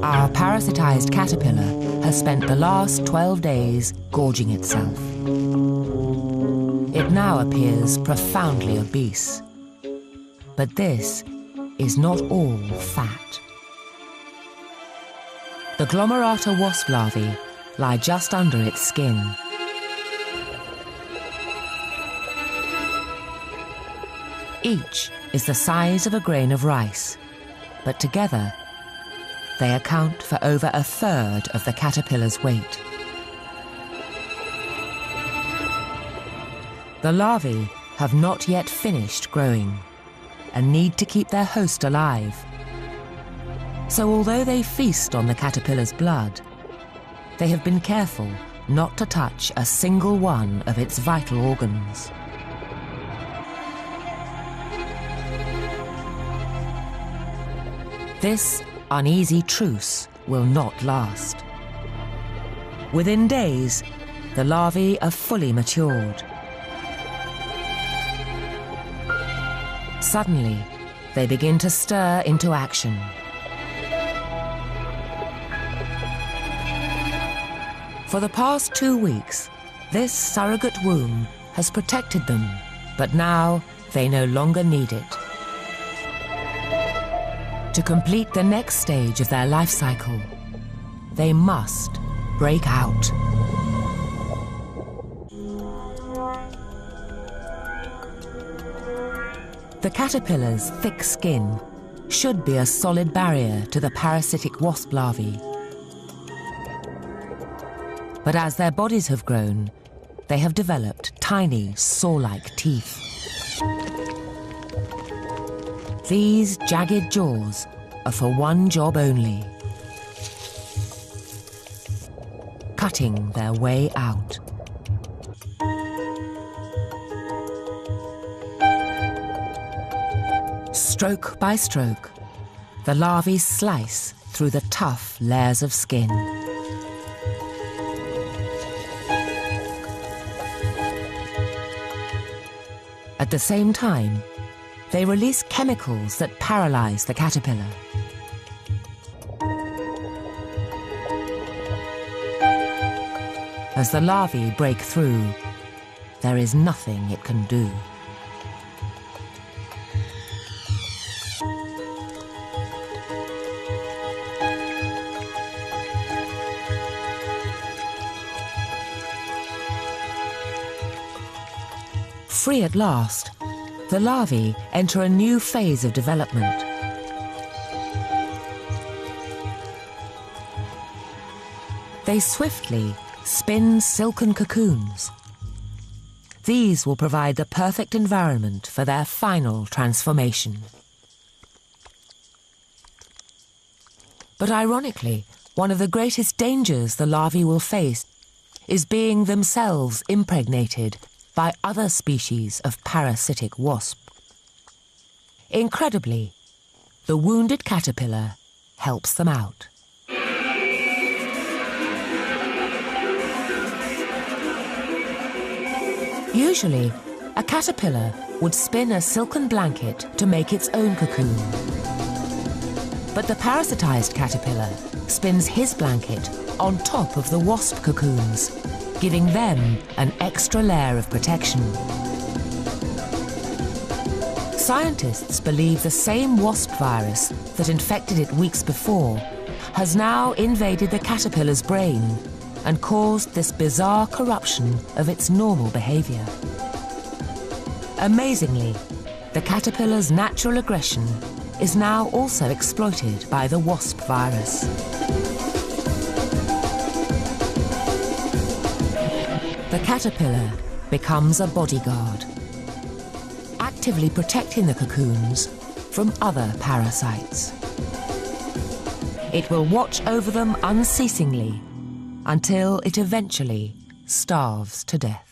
Our parasitized caterpillar has spent the last 12 days gorging itself. It now appears profoundly obese. But this is not all fat. The Glomerata wasp larvae lie just under its skin. Each is the size of a grain of rice, but together they account for over 1/3 of the caterpillar's weight. The larvae have not yet finished growing and need to keep their host alive. So although they feast on the caterpillar's blood, they have been careful not to touch a single one of its vital organs. This uneasy truce will not last. Within days, the larvae are fully matured. Suddenly, they begin to stir into action. For the past 2 weeks, this surrogate womb has protected them, but now they no longer need it. To complete the next stage of their life cycle, they must break out. The caterpillar's thick skin should be a solid barrier to the parasitic wasp larvae. But as their bodies have grown, they have developed tiny, saw-like teeth. These jagged jaws are for one job only: cutting their way out. Stroke by stroke, the larvae slice through the tough layers of skin. At the same time, they release chemicals that paralyze the caterpillar. As the larvae break through, there is nothing it can do. Free at last, the larvae enter a new phase of development. They swiftly spin silken cocoons. These will provide the perfect environment for their final transformation. But ironically, one of the greatest dangers the larvae will face is being themselves impregnated by other species of parasitic wasp. Incredibly, the wounded caterpillar helps them out. Usually, a caterpillar would spin a silken blanket to make its own cocoon. But the parasitized caterpillar spins his blanket on top of the wasp cocoons, giving them an extra layer of protection. Scientists believe the same wasp virus that infected it weeks before has now invaded the caterpillar's brain and caused this bizarre corruption of its normal behavior. Amazingly, the caterpillar's natural aggression is now also exploited by the wasp virus. The caterpillar becomes a bodyguard, actively protecting the cocoons from other parasites. It will watch over them unceasingly until it eventually starves to death.